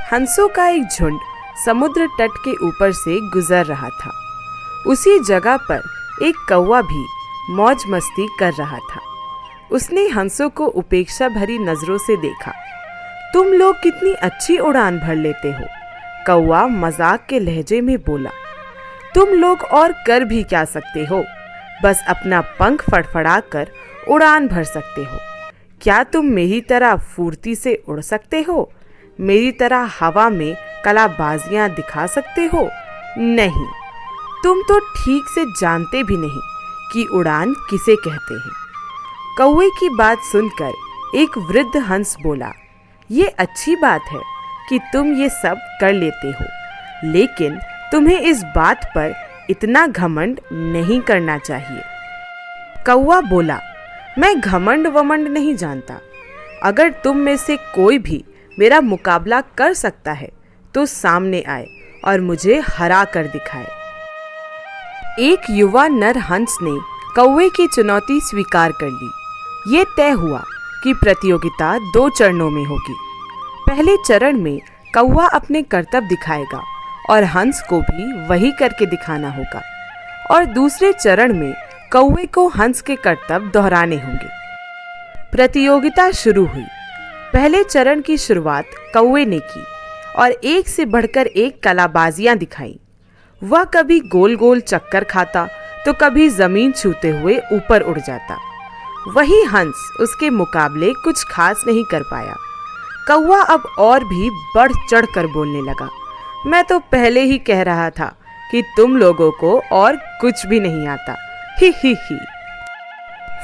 हंसों का एक झुंड समुद्र तट के ऊपर से गुजर रहा था। उसी जगह पर एक कौवा भी मौज मस्ती कर रहा था। उसने हंसों को उपेक्षा भरी नजरों से देखा। तुम लोग कितनी अच्छी उड़ान भर लेते हो, कौवा मजाक के लहजे में बोला। तुम लोग और कर भी क्या सकते हो, बस अपना पंख फड़फड़ा कर उड़ान भर सकते हो। क्या तुम मेरी तरह फुर्ती से उड़ सकते हो, मेरी तरह हवा में कलाबाजियां दिखा सकते हो? नहीं, तुम तो ठीक से जानते भी नहीं कि उड़ान किसे कहते हैं। कौवे की बात सुनकर एक वृद्ध हंस बोला, ये अच्छी बात है कि तुम ये सब कर लेते हो, लेकिन तुम्हें इस बात पर इतना घमंड नहीं करना चाहिए। कौवा बोला, मैं घमंड वमंड नहीं जानता। अगर तुम में से कोई भी मेरा मुकाबला कर सकता है तो सामने आए और मुझे हरा कर दिखाए। एक युवा नर हंस ने कौवे की चुनौती स्वीकार कर ली। ये तय हुआ कि प्रतियोगिता 2 चरणों में होगी। पहले चरण में कौवा अपने करतब दिखाएगा और हंस को भी वही करके दिखाना होगा, और दूसरे चरण में कौवे को हंस के करतब दोहराने होंगे। प्रतियोगिता शुरू हुई। पहले चरण की शुरुआत कौवे ने की और एक से बढ़कर एक कलाबाजियां दिखाई। वह कभी गोल गोल चक्कर खाता तो कभी जमीन छूते हुए ऊपर उड़ जाता। वही हंस उसके मुकाबले कुछ खास नहीं कर पाया। कौवा अब और भी बढ़ चढ़ कर बोलने लगा, मैं तो पहले ही कह रहा था कि तुम लोगों को और कुछ भी नहीं आता, ही ही ही।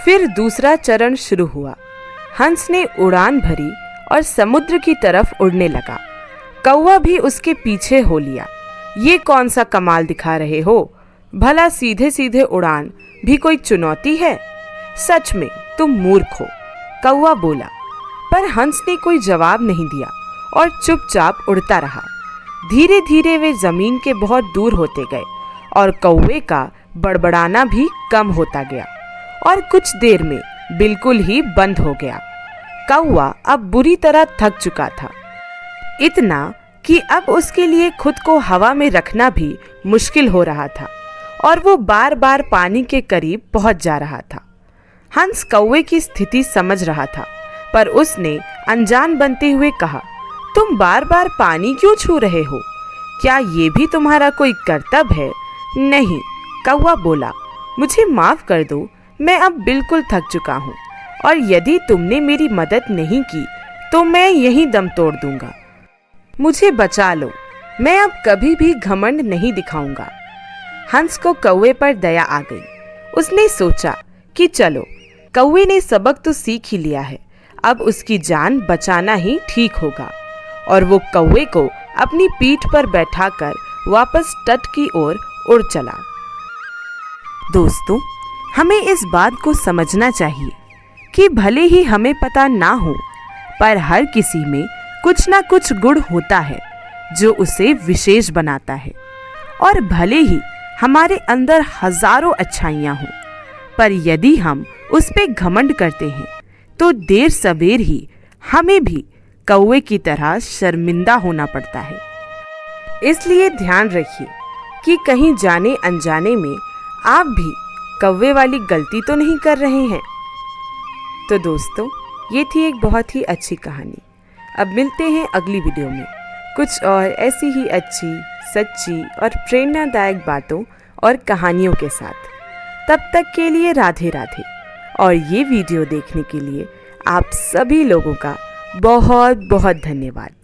फिर दूसरा चरण शुरू हुआ। हंस ने उड़ान भरी और समुद्र की तरफ उड़ने लगा। कौवा भी उसके पीछे हो लिया। ये कौन सा कमाल दिखा रहे हो? भला सीधे सीधे उड़ान भी कोई चुनौती है? सच में तुम मूर्ख हो, कौवा बोला। पर हंस ने कोई जवाब नहीं दिया और चुपचाप उड़ता रहा। धीरे धीरे वे जमीन के बहुत दूर होते गए और कौवे का बड़बड़ाना भी कम होता गया और कुछ देर में बिल्कुल ही बंद हो गया। कौवा अब बुरी तरह थक चुका था, इतना कि अब उसके लिए खुद को हवा में रखना भी मुश्किल हो रहा था और वो बार बार पानी के करीब पहुंच जा रहा था। हंस कौवे की स्थिति समझ रहा था, पर उसने अनजान बनते हुए कहा, तुम बार बार पानी क्यों छू रहे हो? क्या ये भी तुम्हारा कोई कर्तव्य है? नहीं, कौवा बोला, मुझे माफ कर दो, मैं अब बिल्कुल थक चुका हूँ और यदि तुमने मेरी मदद नहीं की तो मैं यहीं दम तोड़ दूंगा। मुझे बचा लो, मैं अब कभी भी घमंड नहीं दिखाऊंगा। हंस को कौवे पर दया आ गई। उसने सोचा कि चलो, कौवे ने सबक तो सीख ही लिया है, अब उसकी जान बचाना ही ठीक होगा। और वो कौवे को अपनी पीठ पर बैठाकर वापस तट की ओर उड़ चला। दोस्तों, हमें इस बात को समझना चाहिए कि भले ही हमें पता ना हो, पर हर किसी में कुछ ना कुछ गुण होता है जो उसे विशेष बनाता है। और भले ही हमारे अंदर हजारों अच्छाइयाँ हों, पर यदि हम उस पे घमंड करते हैं तो देर सवेर ही हमें भी कौवे की तरह शर्मिंदा होना पड़ता है। इसलिए ध्यान रखिए कि कहीं जाने अनजाने में आप भी कौवे वाली गलती तो नहीं कर रहे हैं। तो दोस्तों, ये थी एक बहुत ही अच्छी कहानी। अब मिलते हैं अगली वीडियो में कुछ और ऐसी ही अच्छी, सच्ची और प्रेरणादायक बातों और कहानियों के साथ। तब तक के लिए राधे राधे। और ये वीडियो देखने के लिए आप सभी लोगों का बहुत बहुत धन्यवाद।